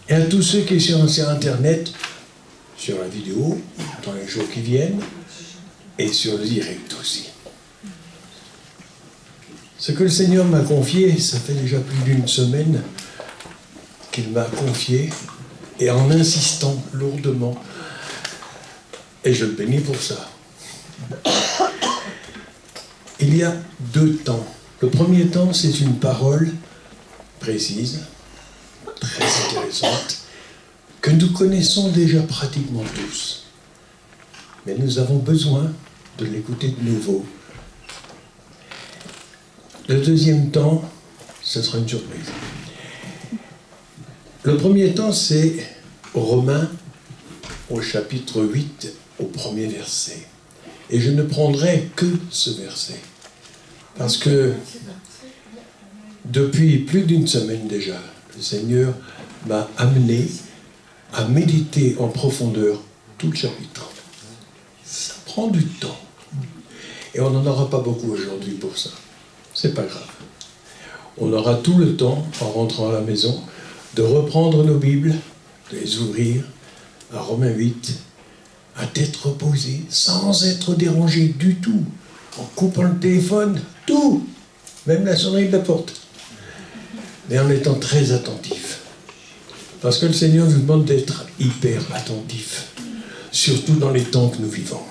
Et à tous ceux qui sont sur Internet, sur la vidéo, dans les jours qui viennent, et sur le direct aussi. Ce que le Seigneur m'a confié, ça fait déjà plus d'une semaine qu'il m'a confié, et en insistant lourdement, et je le bénis pour ça. Il y a 2 temps. Le premier temps, c'est une parole précise, très intéressante, que nous connaissons déjà pratiquement tous. Mais nous avons besoin de l'écouter de nouveau. Le deuxième temps, ce sera une surprise. Le premier temps, c'est Romains, au chapitre 8, au premier verset. Et je ne prendrai que ce verset. Parce que depuis plus d'une semaine déjà, le Seigneur m'a amené à méditer en profondeur tout le chapitre. Ça prend du temps. Et on n'en aura pas beaucoup aujourd'hui pour ça. C'est pas grave. On aura tout le temps, en rentrant à la maison, de reprendre nos Bibles, de les ouvrir à Romains 8, à tête reposée, sans être dérangé du tout, en coupant le téléphone, tout, même la sonnerie de la porte, mais en étant très attentif. Parce que le Seigneur nous demande d'être hyper attentif, surtout dans les temps que nous vivons.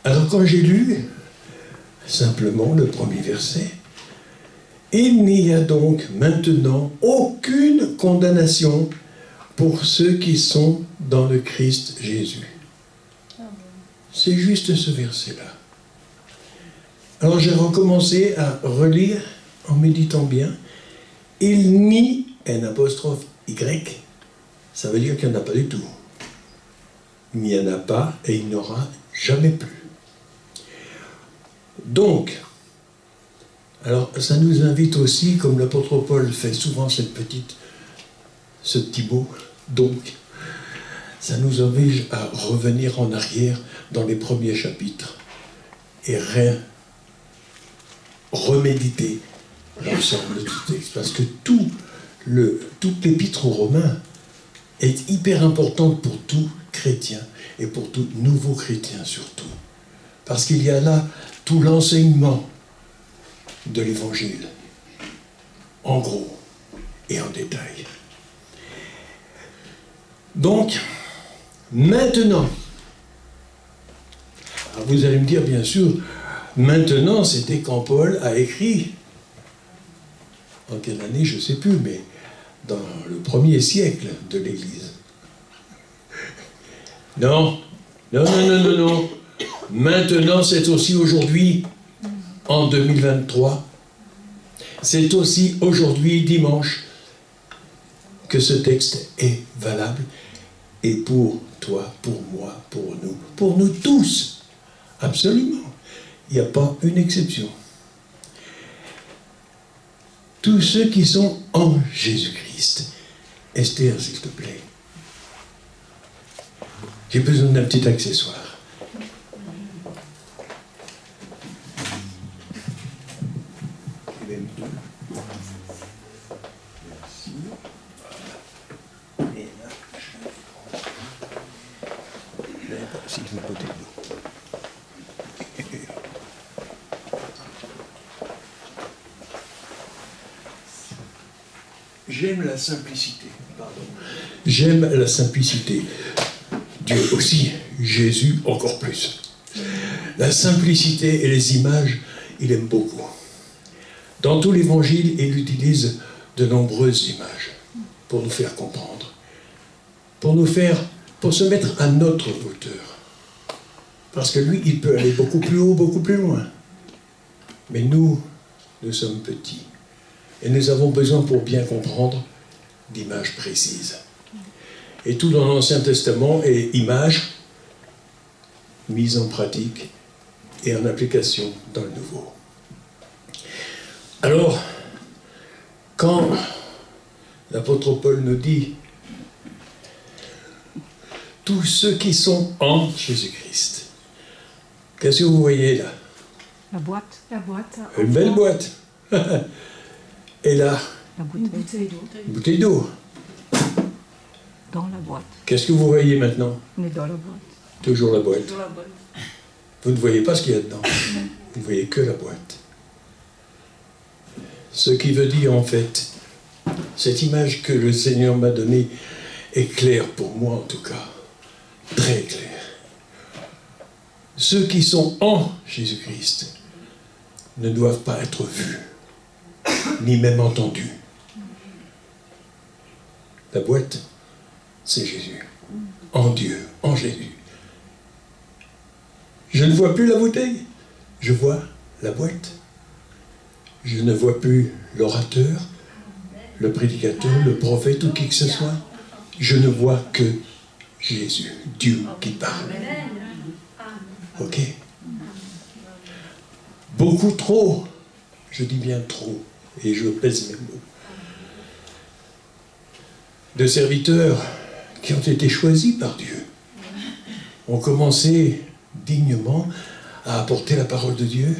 Alors quand j'ai lu simplement le premier verset, il n'y a donc maintenant aucune condamnation pour ceux qui sont dans le Christ Jésus. C'est juste ce verset-là. Alors j'ai recommencé à relire en méditant bien. Il nie un apostrophe Y, ça veut dire qu'il n'y en a pas du tout. Il n'y en a pas et il n'y en aura jamais plus. Donc, alors ça nous invite aussi, comme l'apôtre Paul fait souvent ce petit mot, donc, ça nous oblige à revenir en arrière dans les premiers chapitres et reméditer l'ensemble du texte. Parce que toute l'épître aux Romains est hyper importante pour tout chrétien et pour tout nouveau chrétien surtout. Parce qu'il y a là tout l'enseignement de l'Évangile, en gros et en détail. Donc, maintenant, alors vous allez me dire bien sûr, maintenant c'était quand Paul a écrit, en quelle année je ne sais plus, mais dans le 1er siècle de l'Église. Non. Maintenant c'est aussi aujourd'hui, en 2023. C'est aussi aujourd'hui, dimanche, que ce texte est valable. Et pour toi, pour moi, pour nous tous, absolument. Il n'y a pas une exception. Tous ceux qui sont en Jésus-Christ. Esther, s'il te plaît. J'ai besoin d'un petit accessoire. J'aime la simplicité, pardon. J'aime la simplicité. Dieu aussi, Jésus encore plus. La simplicité et les images, il aime beaucoup. Dans tout l'Évangile, il utilise de nombreuses images pour nous faire comprendre, pour se mettre à notre hauteur. Parce que lui, il peut aller beaucoup plus haut, beaucoup plus loin. Mais nous sommes petits. Et nous avons besoin, pour bien comprendre, d'images précises. Et tout dans l'Ancien Testament est images mises en pratique et en application dans le Nouveau. Alors, quand l'apôtre Paul nous dit « tous ceux qui sont en Jésus-Christ », qu'est-ce que vous voyez là? La boîte. Une belle boîte. Et là, La bouteille d'eau. Une bouteille d'eau. Dans la boîte. Qu'est-ce que vous voyez maintenant? On est dans la boîte. Toujours la boîte. Dans la boîte. Vous ne voyez pas ce qu'il y a dedans. Vous ne voyez que la boîte. Ce qui veut dire, en fait, cette image que le Seigneur m'a donnée est claire pour moi, en tout cas. Très claire. Ceux qui sont en Jésus-Christ ne doivent pas être vus, ni même entendus. La boîte, c'est Jésus. En Dieu, en Jésus. Je ne vois plus la bouteille, je vois la boîte. Je ne vois plus l'orateur, le prédicateur, le prophète ou qui que ce soit. Je ne vois que Jésus, Dieu qui parle. Ok? Beaucoup trop, je dis bien trop, et je pèse mes mots, de serviteurs qui ont été choisis par Dieu ont commencé dignement à apporter la parole de Dieu,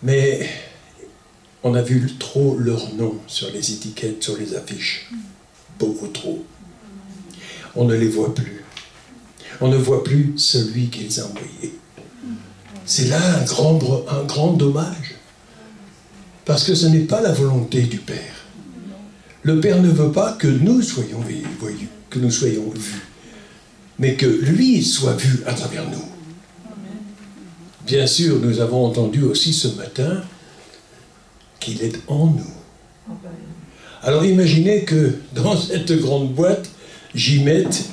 mais on a vu trop leur nom sur les étiquettes, sur les affiches. Beaucoup trop. On ne les voit plus. On ne voit plus celui qu'ils ont envoyé. C'est là un grand dommage. Parce que ce n'est pas la volonté du Père. Le Père ne veut pas que nous soyons voyus, que nous soyons vus, mais que lui soit vu à travers nous. Bien sûr, nous avons entendu aussi ce matin qu'il est en nous. Alors imaginez que dans cette grande boîte, j'y mette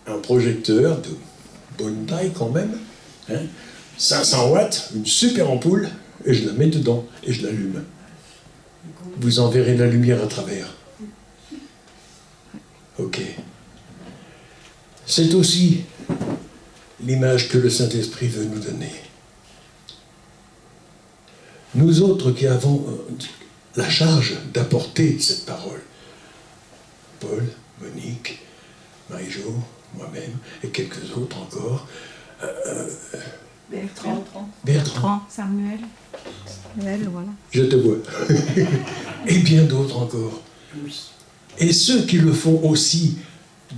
un projecteur de bonne taille quand même, 500 watts, une super ampoule, et je la mets dedans, et je l'allume. Vous en verrez la lumière à travers. Ok. C'est aussi l'image que le Saint-Esprit veut nous donner. Nous autres qui avons la charge d'apporter cette parole, Paul, Monique, Marie-Jo, moi-même, et quelques autres encore, Bertrand, Samuel, voilà. je te vois, et bien d'autres encore. Et ceux qui le font aussi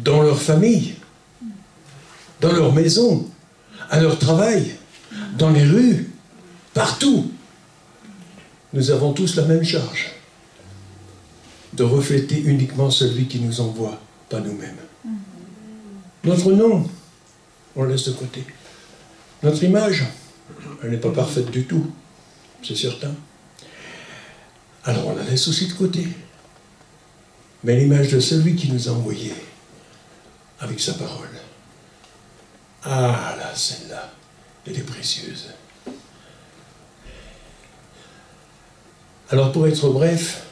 dans leur famille, dans leur maison, à leur travail, dans les rues, partout. Nous avons tous la même charge, de refléter uniquement celui qui nous envoie, pas nous-mêmes. Notre nom, on le laisse de côté. Notre image, elle n'est pas parfaite du tout, c'est certain. Alors on la laisse aussi de côté. Mais l'image de celui qui nous a envoyés, avec sa parole, ah là, celle-là, elle est précieuse. Alors pour être bref,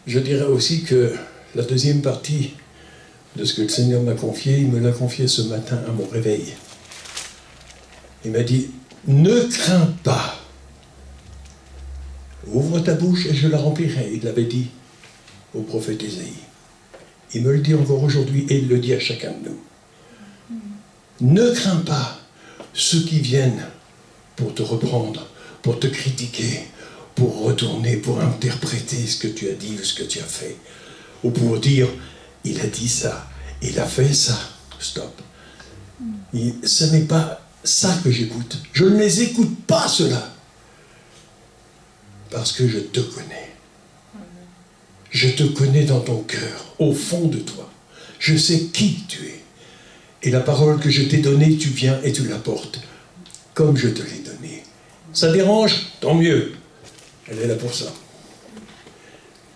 je dirais aussi que la deuxième partie de ce que le Seigneur m'a confié, il me l'a confié ce matin à mon réveil. Il m'a dit, ne crains pas. Ouvre ta bouche et je la remplirai. Il l'avait dit au prophète Ésaïe. Il me le dit encore aujourd'hui et il le dit à chacun de nous. Ne crains pas ceux qui viennent pour te reprendre, pour te critiquer, pour retourner, pour interpréter ce que tu as dit ou ce que tu as fait. Ou pour dire, il a dit ça, il a fait ça. Stop. Ce n'est pas ça que j'écoute. Je ne les écoute pas, cela. Parce que je te connais. Je te connais dans ton cœur, au fond de toi. Je sais qui tu es. Et la parole que je t'ai donnée, tu viens et tu l'apportes, comme je te l'ai donnée. Ça dérange? Tant mieux. Elle est là pour ça.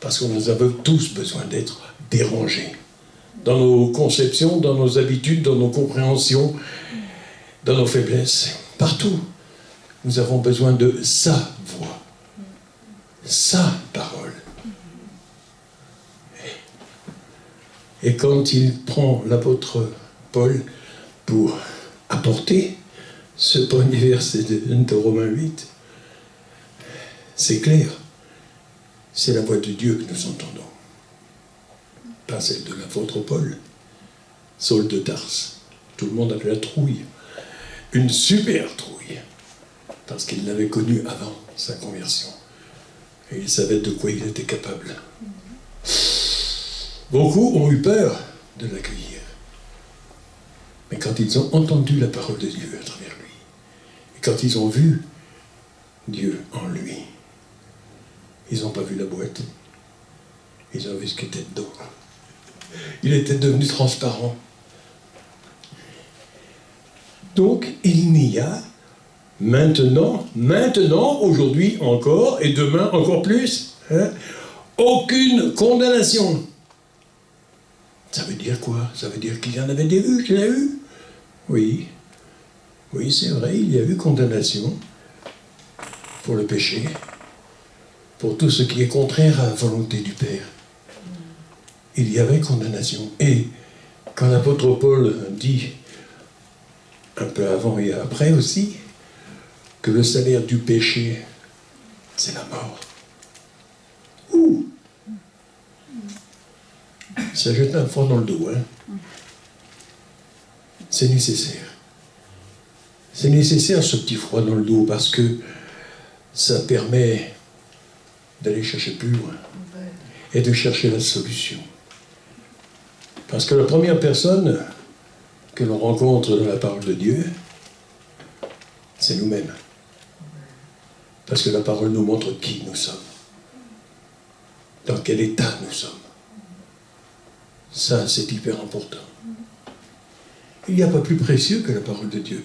Parce que nous avons tous besoin d'être dérangés. Dans nos conceptions, dans nos habitudes, dans nos compréhensions, dans nos faiblesses. Partout, nous avons besoin de sa voix. Sa parole. Et quand il prend l'apôtre Paul pour apporter ce premier verset de Romains 8, c'est clair. C'est la voix de Dieu que nous entendons. Pas celle de l'apôtre Paul, Saul de Tarse. Tout le monde avait la trouille. Une super trouille. Parce qu'il l'avait connu avant sa conversion. Et il savait de quoi il était capable. Beaucoup ont eu peur de l'accueillir. Mais quand ils ont entendu la parole de Dieu à travers lui, et quand ils ont vu Dieu en lui, ils n'ont pas vu la boîte, ils ont vu ce qui était dedans. Il était devenu transparent. Donc, il n'y a maintenant, aujourd'hui encore, et demain encore plus, aucune condamnation. Ça veut dire quoi? Ça veut dire qu'il y en avait des vues, qu'il y a eu? Oui. Oui, c'est vrai, il y a eu condamnation pour le péché, pour tout ce qui est contraire à la volonté du Père. Il y avait condamnation. Et quand l'apôtre Paul dit, un peu avant et après aussi, que le salaire du péché, c'est la mort. Ouh! Ça jette un froid dans le dos, hein? C'est nécessaire. C'est nécessaire, ce petit froid dans le dos, parce que ça permet d'aller chercher plus loin et de chercher la solution. Parce que la première personne que l'on rencontre dans la parole de Dieu, c'est nous-mêmes. Parce que la parole nous montre qui nous sommes. Dans quel état nous sommes. Ça, c'est hyper important. Il n'y a pas plus précieux que la parole de Dieu.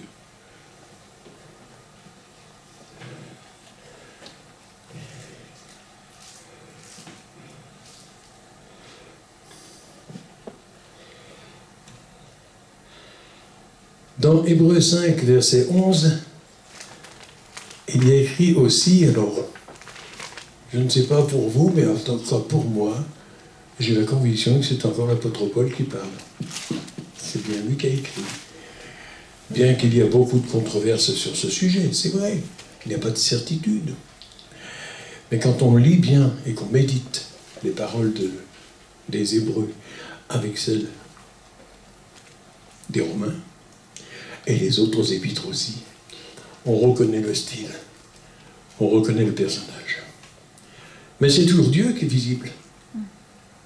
Dans Hébreux 5, verset 11, il y a écrit aussi, alors, je ne sais pas pour vous, mais en tout cas pour moi, j'ai la conviction que c'est encore l'apôtre Paul qui parle. C'est bien lui qui a écrit. Bien qu'il y a beaucoup de controverses sur ce sujet, c'est vrai, il n'y a pas de certitude. Mais quand on lit bien et qu'on médite les paroles des Hébreux avec celles des Romains, et les autres épîtres aussi, on reconnaît le style, on reconnaît le personnage. Mais c'est toujours Dieu qui est visible.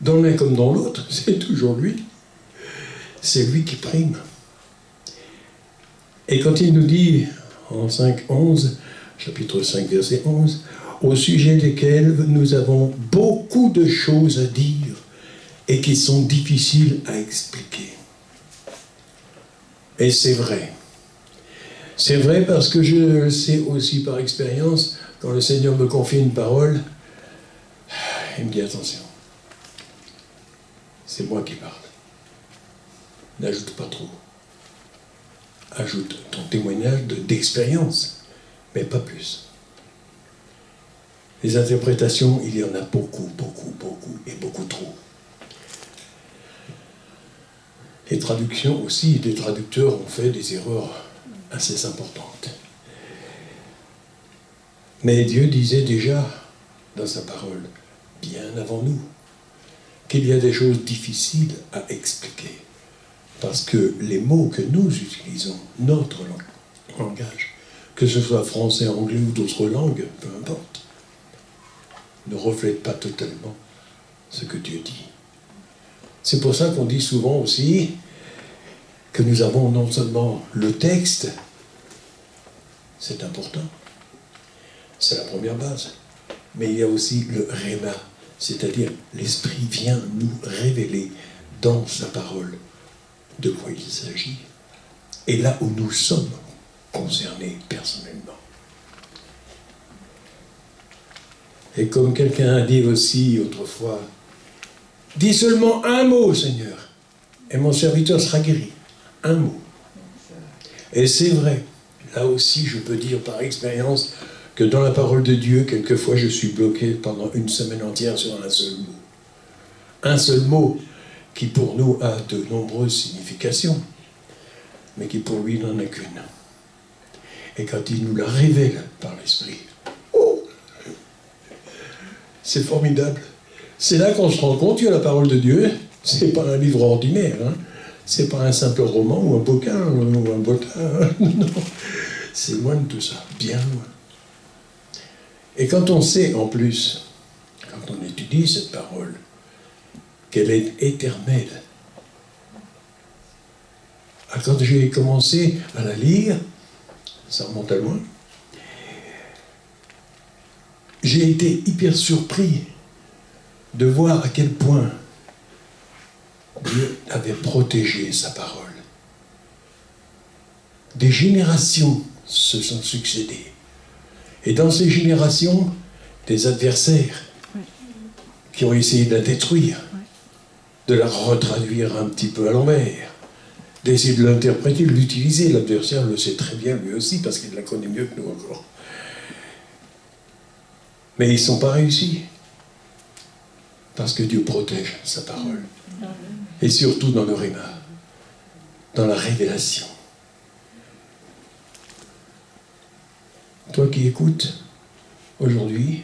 Dans l'un comme dans l'autre, c'est toujours lui. C'est lui qui prime. Et quand il nous dit, en 5:11, chapitre 5, verset 11, au sujet desquels nous avons beaucoup de choses à dire et qui sont difficiles à expliquer. Et c'est vrai. C'est vrai parce que je le sais aussi par expérience, quand le Seigneur me confie une parole, il me dit attention, c'est moi qui parle. N'ajoute pas trop. Ajoute ton témoignage d'expérience, mais pas plus. Les interprétations, il y en a beaucoup, beaucoup, beaucoup, et beaucoup trop. Les traductions aussi, les traducteurs ont fait des erreurs assez importantes. Mais Dieu disait déjà dans sa parole, bien avant nous, qu'il y a des choses difficiles à expliquer. Parce que les mots que nous utilisons, notre langage, que ce soit français, anglais ou d'autres langues, peu importe, ne reflètent pas totalement ce que Dieu dit. C'est pour ça qu'on dit souvent aussi que nous avons non seulement le texte, c'est important, c'est la première base, mais il y a aussi le réma, c'est-à-dire l'Esprit vient nous révéler dans sa parole de quoi il s'agit, et là où nous sommes concernés personnellement. Et comme quelqu'un a dit aussi autrefois, dis seulement un mot, Seigneur, et mon serviteur sera guéri. Un mot. Et c'est vrai, là aussi je peux dire par expérience que dans la parole de Dieu, quelquefois je suis bloqué pendant une semaine entière sur un seul mot. Un seul mot qui pour nous a de nombreuses significations, mais qui pour lui n'en a qu'une. Et quand il nous la révèle par l'Esprit, oh, c'est formidable. C'est là qu'on se rend compte que la parole de Dieu, c'est pas un livre ordinaire, hein. C'est pas un simple roman ou un bouquin ou un bottin, non, c'est loin de tout ça, bien loin. Et quand on sait en plus quand on étudie cette parole, qu'elle est éternelle. Alors, quand j'ai commencé à la lire, ça remonte à loin, j'ai été hyper surpris de voir à quel point Dieu avait protégé sa parole. Des générations se sont succédées. Et dans ces générations, des adversaires qui ont essayé de la détruire, de la retraduire un petit peu à l'envers, d'essayer de l'interpréter, de l'utiliser. L'adversaire le sait très bien lui aussi, parce qu'il la connaît mieux que nous encore. Mais ils ne sont pas réussis. Parce que Dieu protège sa parole. Et surtout dans le Réma, dans la révélation. Toi qui écoutes, aujourd'hui,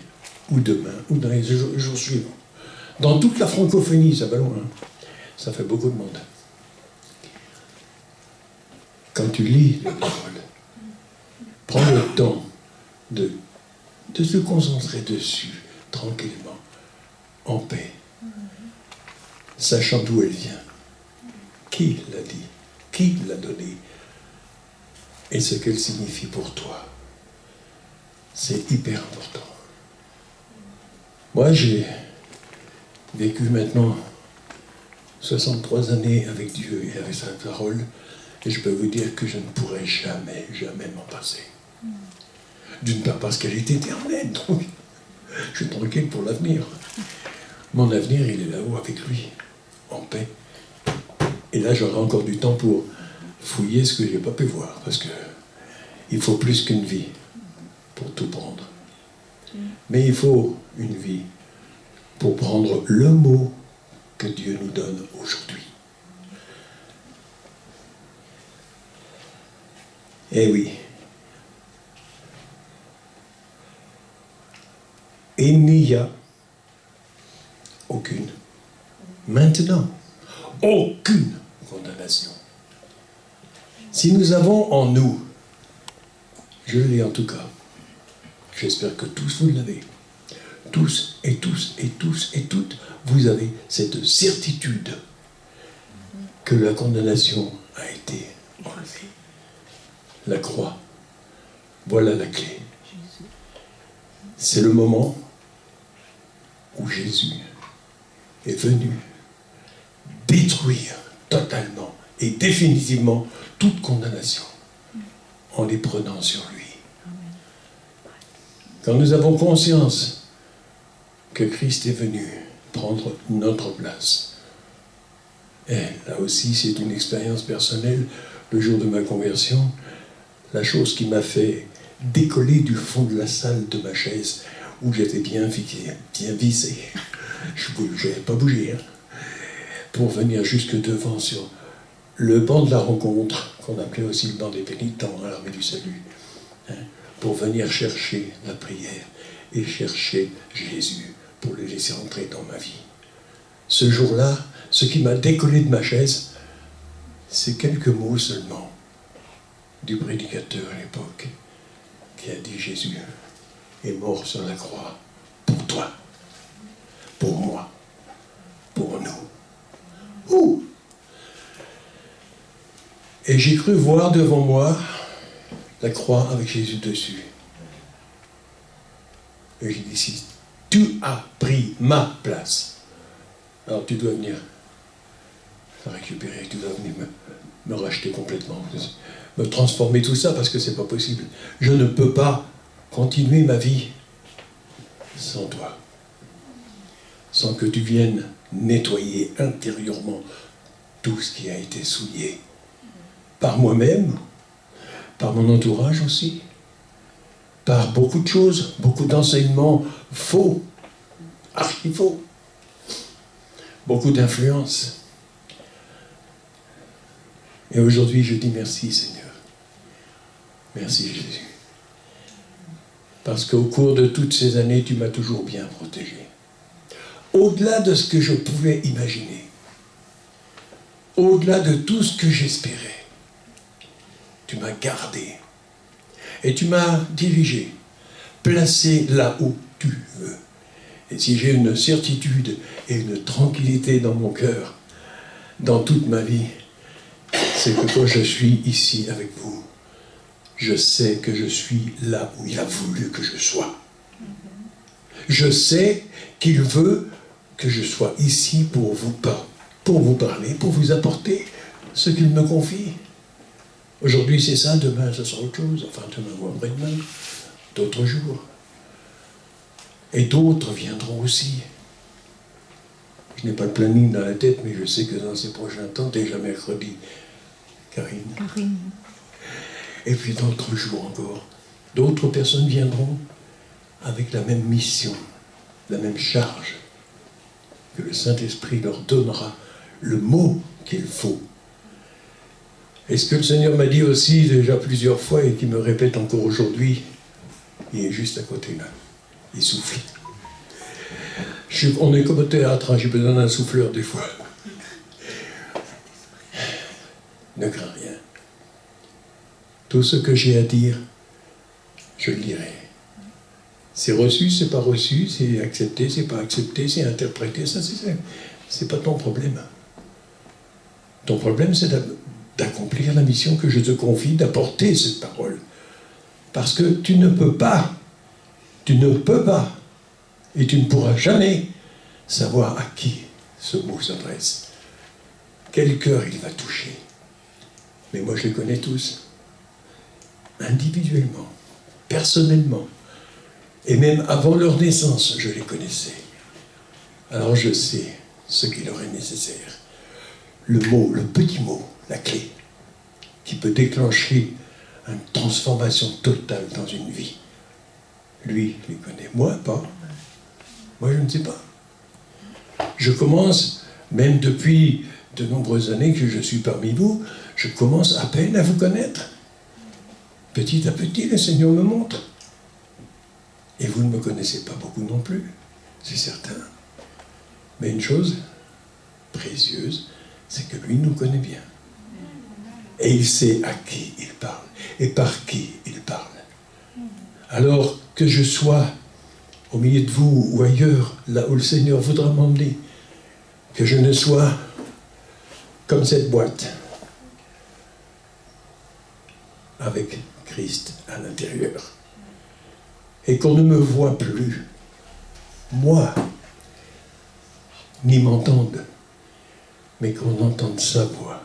ou demain, ou dans les jours suivants, dans toute la francophonie, ça va loin, hein, ça fait beaucoup de monde. Quand tu lis la parole, prends le temps de se concentrer dessus, tranquillement, en paix, sachant d'où elle vient, qui l'a dit, qui l'a donné, et ce qu'elle signifie pour toi. C'est hyper important. Moi, j'ai vécu maintenant 63 années avec Dieu et avec sa parole, et je peux vous dire que je ne pourrai jamais, jamais m'en passer. D'une part parce qu'elle est éternelle, donc je suis tranquille pour l'avenir. Mon avenir, il est là-haut avec lui, en paix. Et là, j'aurai encore du temps pour fouiller ce que je n'ai pas pu voir, parce que il faut plus qu'une vie pour tout prendre. Mais il faut une vie pour prendre le mot que Dieu nous donne aujourd'hui. Eh oui. Il n'y a aucune, maintenant, aucune condamnation. Si nous avons en nous, je l'ai en tout cas, j'espère que tous vous l'avez, tous et tous et tous et toutes, vous avez cette certitude que la condamnation a été enlevée. La croix, voilà la clé. C'est le moment où Jésus est venu détruire totalement et définitivement toute condamnation en les prenant sur lui. Quand nous avons conscience que Christ est venu prendre notre place, et là aussi c'est une expérience personnelle, le jour de ma conversion, la chose qui m'a fait décoller du fond de la salle de ma chaise où j'étais bien vissé. Je n'avais pas bougé, hein, pour venir jusque devant sur le banc de la rencontre, qu'on appelait aussi le banc des pénitents à l'Armée du Salut, hein, pour venir chercher la prière et chercher Jésus pour le laisser entrer dans ma vie. Ce jour-là, ce qui m'a décollé de ma chaise, c'est quelques mots seulement du prédicateur à l'époque, qui a dit: Jésus est mort sur la croix pour toi, pour moi, pour nous. Ouh! Et j'ai cru voir devant moi la croix avec Jésus dessus. Et j'ai dit: si tu as pris ma place, alors tu dois venir la récupérer, tu dois venir me racheter complètement, me transformer tout ça, parce que c'est pas possible. Je ne peux pas continuer ma vie sans toi, sans que tu viennes nettoyer intérieurement tout ce qui a été souillé par moi-même, par mon entourage aussi, par beaucoup de choses, beaucoup d'enseignements faux, archi faux, beaucoup d'influences. Et aujourd'hui, je dis merci, Seigneur. Merci, Jésus. Parce qu'au cours de toutes ces années, tu m'as toujours bien protégé. Au-delà de ce que je pouvais imaginer, au-delà de tout ce que j'espérais, tu m'as gardé. Et tu m'as dirigé, placé là où tu veux. Et si j'ai une certitude et une tranquillité dans mon cœur, dans toute ma vie, c'est que quand je suis ici avec vous, je sais que je suis là où il a voulu que je sois. Je sais qu'il veut que je sois ici pour vous parler, pour vous apporter ce qu'il me confie. Aujourd'hui c'est ça, demain ce sera autre chose, enfin demain ou après-demain, d'autres jours. Et d'autres viendront aussi. Je n'ai pas le planning dans la tête, mais je sais que dans ces prochains temps, déjà mercredi, Karine. Et puis d'autres jours encore, d'autres personnes viendront avec la même mission, la même charge, que le Saint-Esprit leur donnera le mot qu'il faut. Et ce que le Seigneur m'a dit aussi déjà plusieurs fois et qui me répète encore aujourd'hui, il est juste à côté là, il souffle. On est comme au théâtre, hein, j'ai besoin d'un souffleur des fois. Ne crains rien. Tout ce que j'ai à dire, je le dirai. C'est reçu, c'est pas reçu, c'est accepté, c'est pas accepté, c'est interprété, ça c'est pas ton problème. Ton problème c'est d'accomplir la mission que je te confie, d'apporter cette parole. Parce que tu ne peux pas, et tu ne pourras jamais savoir à qui ce mot s'adresse. Quel cœur il va toucher. Mais moi je les connais tous, individuellement, personnellement. Et même avant leur naissance, je les connaissais. Alors je sais ce qui leur est nécessaire. Le mot, le petit mot, la clé, qui peut déclencher une transformation totale dans une vie. Lui, il les connaît. Moi, pas. Moi, je ne sais pas. Je commence, même depuis de nombreuses années que je suis parmi vous, je commence à peine à vous connaître. Petit à petit, le Seigneur me montre. Et vous ne me connaissez pas beaucoup non plus, c'est certain. Mais une chose précieuse, c'est que lui nous connaît bien. Et il sait à qui il parle, et par qui il parle. Alors que je sois au milieu de vous ou ailleurs, là où le Seigneur voudra m'emmener, que je ne sois comme cette boîte, avec Christ à l'intérieur. Et qu'on ne me voit plus, moi, ni m'entende, mais qu'on entende sa voix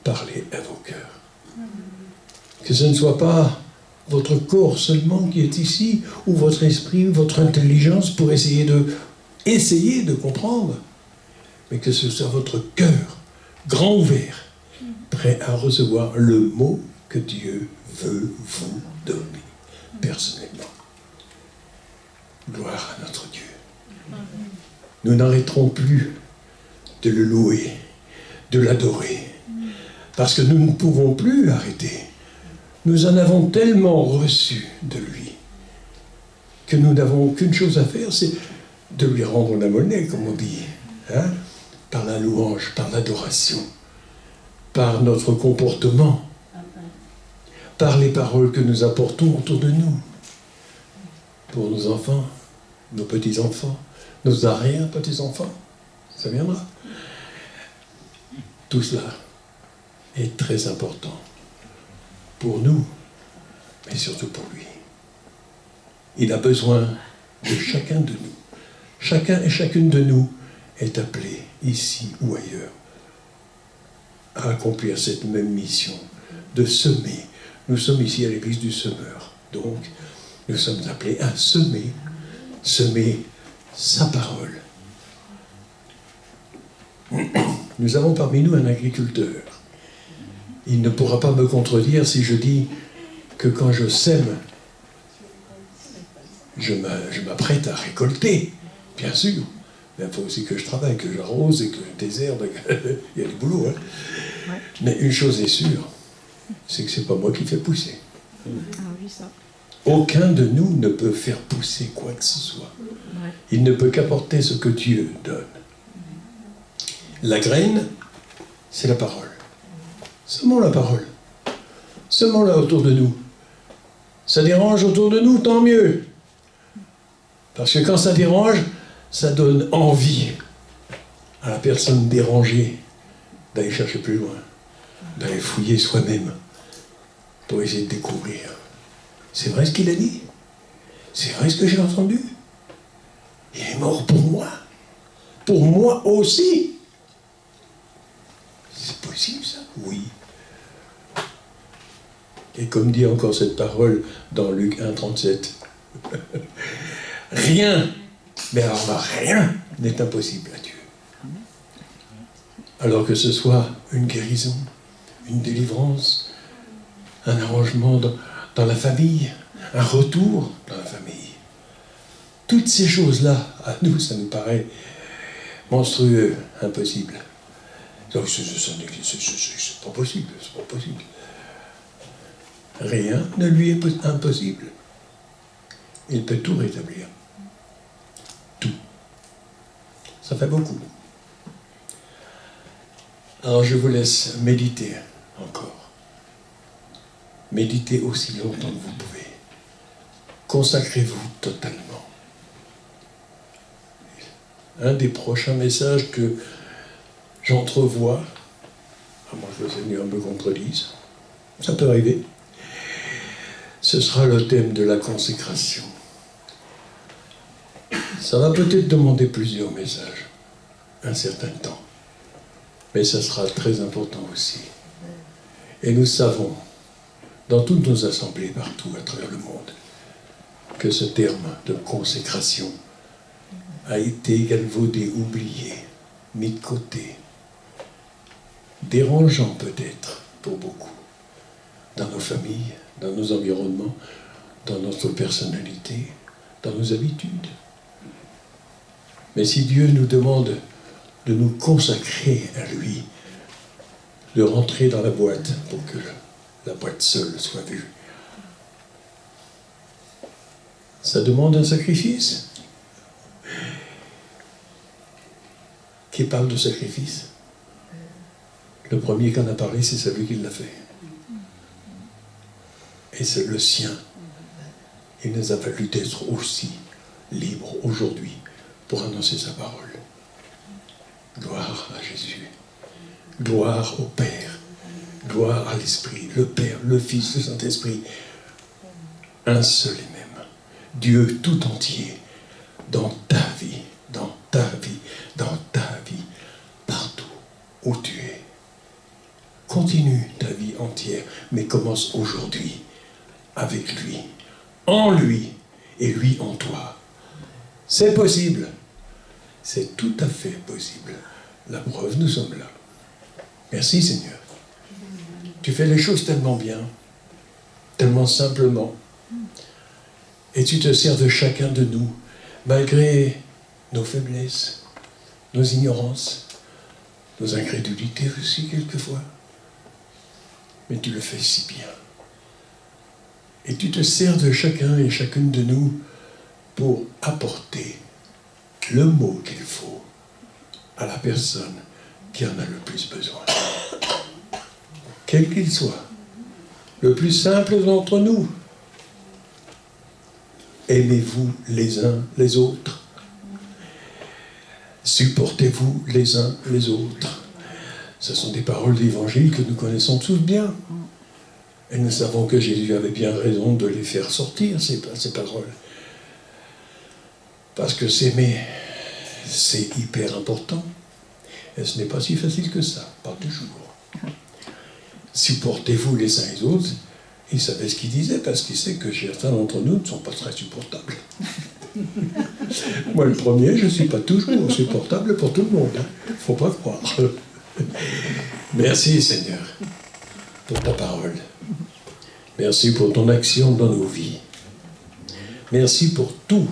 parler à vos cœurs. Que ce ne soit pas votre corps seulement qui est ici, ou votre esprit, ou votre intelligence pour essayer de comprendre, mais que ce soit votre cœur grand ouvert, prêt à recevoir le mot que Dieu veut vous donner. Personnellement. Gloire à notre Dieu. Nous n'arrêterons plus de le louer, de l'adorer, parce que nous ne pouvons plus arrêter. Nous en avons tellement reçu de lui que nous n'avons qu'une chose à faire, c'est de lui rendre la monnaie, comme on dit, hein, par la louange, par l'adoration, par notre comportement, par les paroles que nous apportons autour de nous, pour nos enfants, nos petits-enfants, nos arrière-petits-enfants, ça viendra. Tout cela est très important pour nous, mais surtout pour lui. Il a besoin de chacun de nous. Chacun et chacune de nous est appelé, ici ou ailleurs, à accomplir cette même mission de semer. Nous sommes ici à l'église du semeur. Donc, nous sommes appelés à semer sa parole. Nous avons parmi nous un agriculteur. Il ne pourra pas me contredire si je dis que quand je sème, je m'apprête à récolter, bien sûr. Mais il faut aussi que je travaille, que j'arrose et que je désherbe. Il y a du boulot. Hein. Ouais. Mais une chose est sûre, c'est que ce n'est pas moi qui fais pousser. Ah oui, ça. Aucun de nous ne peut faire pousser quoi que ce soit. Ouais. Il ne peut qu'apporter ce que Dieu donne. La graine, c'est la parole. Semons la parole. Semons-la autour de nous. Ça dérange autour de nous, tant mieux. Parce que quand ça dérange, ça donne envie à la personne dérangée d'aller chercher plus loin, d'aller fouiller soi-même pour essayer de découvrir. C'est vrai ce qu'il a dit? C'est vrai ce que j'ai entendu? Il est mort pour moi? Pour moi aussi? C'est possible ça? Oui. Et comme dit encore cette parole dans Luc 1,37, rien, mais alors là, rien n'est impossible à Dieu. Alors que ce soit une guérison, une délivrance, un arrangement dans la famille, un retour dans la famille. Toutes ces choses-là, à nous, ça nous paraît monstrueux, impossible. C'est pas possible, c'est pas possible. Rien ne lui est impossible. Il peut tout rétablir. Tout. Ça fait beaucoup. Alors je vous laisse méditer encore. Méditez aussi longtemps que vous pouvez. Consacrez-vous totalement. Un des prochains messages que j'entrevois, à moins que le Seigneur me contredise, ça peut arriver, ce sera le thème de la consécration. Ça va peut-être demander plusieurs messages, un certain temps, mais ça sera très important aussi. Et nous savons, dans toutes nos assemblées partout à travers le monde, que ce terme de consécration a été galvaudé, oublié, mis de côté, dérangeant peut-être pour beaucoup, dans nos familles, dans nos environnements, dans notre personnalité, dans nos habitudes. Mais si Dieu nous demande de nous consacrer à lui, de rentrer dans la boîte pour que la boîte seule soit vue, ça demande un sacrifice. Qui parle de sacrifice? Le premier qui en a parlé, c'est celui qui l'a fait. Et c'est le sien. Il nous a fallu d'être aussi libres aujourd'hui pour annoncer sa parole. Gloire à Jésus. Gloire au Père. Gloire à l'Esprit. Le Père, le Fils, le Saint-Esprit. Un seul et même. Dieu tout entier dans ta vie, dans ta vie, dans ta vie, partout où tu es. Continue ta vie entière, mais commence aujourd'hui avec lui, en lui et lui en toi. C'est possible. C'est tout à fait possible. La preuve, nous sommes là. Merci Seigneur. Tu fais les choses tellement bien, tellement simplement. Et tu te sers de chacun de nous, malgré nos faiblesses, nos ignorances, nos incrédulités aussi quelquefois. Mais tu le fais si bien. Et tu te sers de chacun et chacune de nous pour apporter le mot qu'il faut à la personne qui en a le plus besoin. Quel qu'il soit, le plus simple d'entre nous. Aimez-vous les uns les autres. Supportez-vous les uns les autres. Ce sont des paroles d'évangile que nous connaissons tous bien. Et nous savons que Jésus avait bien raison de les faire sortir, ces paroles. Parce que s'aimer, c'est hyper important. Et ce n'est pas si facile que ça, pas toujours. Supportez-vous les uns les autres. Il savait ce qu'il disait, parce qu'il sait que certains d'entre nous ne sont pas très supportables. Moi, le premier, je ne suis pas toujours supportable pour tout le monde. Il ne faut pas croire. Merci, Seigneur, pour ta parole. Merci pour ton action dans nos vies. Merci pour tout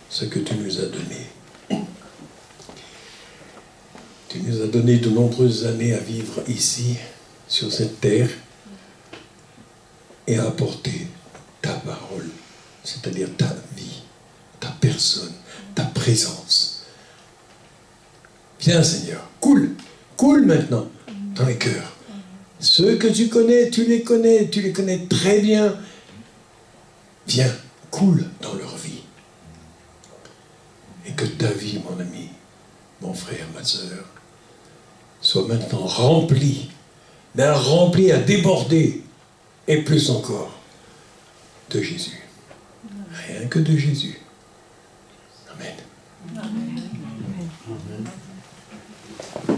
ce que tu nous as donné. Tu nous as donné de nombreuses années à vivre ici, sur cette terre, et à apporter ta parole, c'est-à-dire ta vie, ta personne, ta présence. Viens, Seigneur, coule maintenant dans les cœurs. Ceux que tu les connais très bien. Viens, coule dans leur vie. que ta vie, mon ami, mon frère, ma sœur, soit maintenant remplie, mais remplie à déborder, et plus encore, de Jésus. Rien que de Jésus. Amen. Amen.